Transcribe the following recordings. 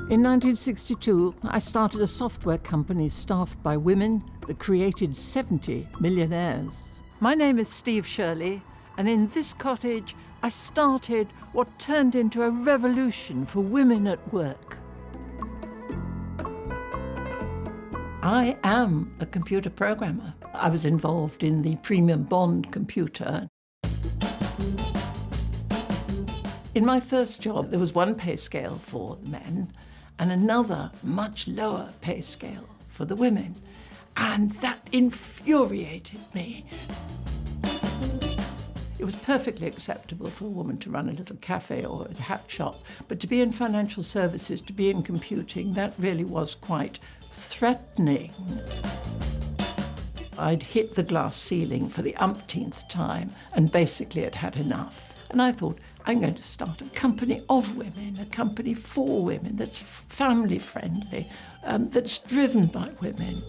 In 1962, I started a software company staffed by women that created 70 millionaires. My name is Shirley, and in this cottage, I started what turned into a revolution for women at work. I am a computer programmer. I was involved in the premium bond computer. In my first job, there was one pay scale for the men and another much lower pay scale for the women. And that infuriated me. It was perfectly acceptable for a woman to run a little cafe or a hat shop, but to be in financial services, to be in computing, that really was quite threatening. I'd hit the glass ceiling for the umpteenth time and basically had had enough. And I thought, I'm going to start a company of women, a company for women that's family friendly, that's driven by women.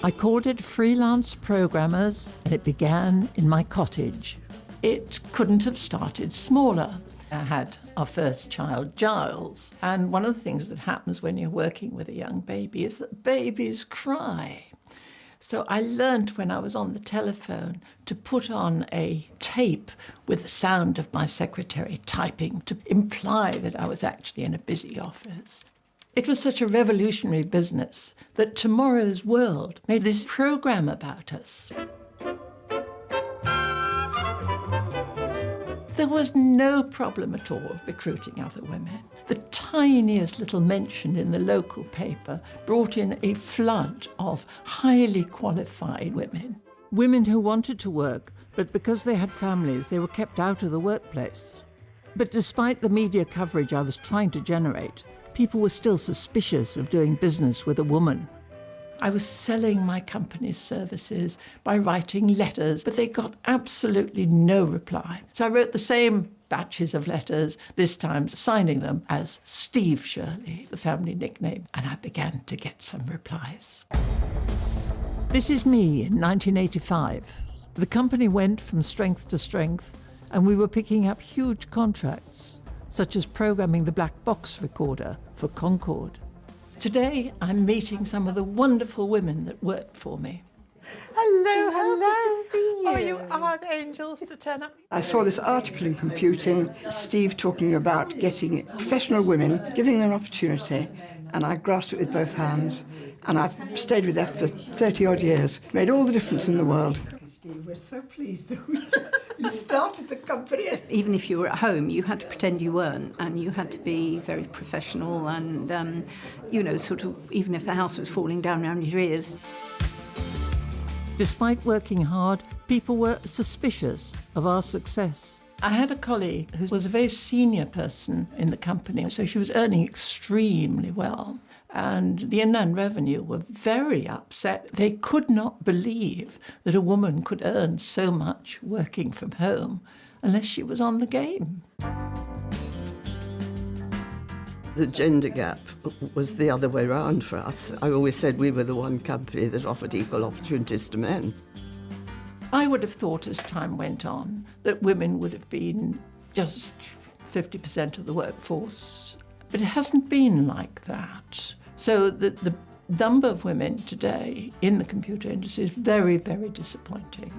I called it Freelance Programmers, and it began in my cottage. It couldn't have started smaller. I had our first child, Giles, and one of the things that happens when you're working with a young baby is that babies cry. So I learnt when I was on the telephone to put on a tape with the sound of my secretary typing to imply that I was actually in a busy office. It was such a revolutionary business that Tomorrow's World made this program about us. There was no problem at all recruiting other women. The tiniest little mention in the local paper brought in a flood of highly qualified women. Women who wanted to work, but because they had families, they were kept out of the workplace. But despite the media coverage I was trying to generate, people were still suspicious of doing business with a woman. I was selling my company's services by writing letters, but they got absolutely no reply. So I wrote the same batches of letters, this time signing them as Steve Shirley, the family nickname, and I began to get some replies. This is me in 1985. The company went from strength to strength, and we were picking up huge contracts, such as programming the black box recorder for Concorde. Today, I'm meeting some of the wonderful women that work for me. Hello, hello. Lovely to see you. Oh, you are angels to turn up. I saw this article in Computing, Steve talking about getting professional women, giving them an opportunity, and I grasped it with both hands, and I've stayed with that for 30-odd years. It made all the difference in the world. Steve, we're so pleased that you started the company. Even if you were at home, you had to pretend you weren't, and you had to be very professional and, sort of, even if the house was falling down around your ears. Despite working hard, people were suspicious of our success. I had a colleague who was a very senior person in the company, so she was earning extremely well. And the Inland Revenue were very upset. They could not believe that a woman could earn so much working from home unless she was on the game. The gender gap was the other way around for us. I always said we were the one company that offered equal opportunities to men. I would have thought as time went on that women would have been just 50% of the workforce, but it hasn't been like that. So the number of women today in the computer industry is very, very disappointing.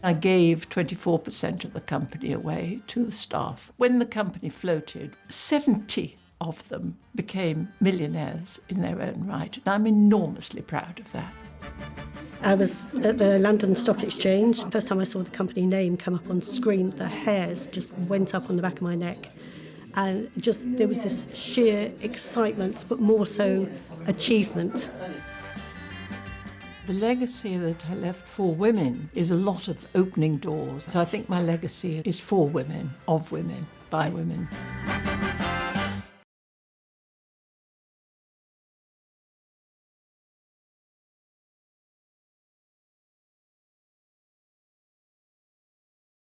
I gave 24% of the company away to the staff. When the company floated, 70 of them became millionaires in their own right, and I'm enormously proud of that. I was at the London Stock Exchange. First time I saw the company name come up on screen, the hairs just went up on the back of my neck. And there was this sheer excitement, but more so achievement. The legacy that I left for women is a lot of opening doors. So I think my legacy is for women, of women, by women.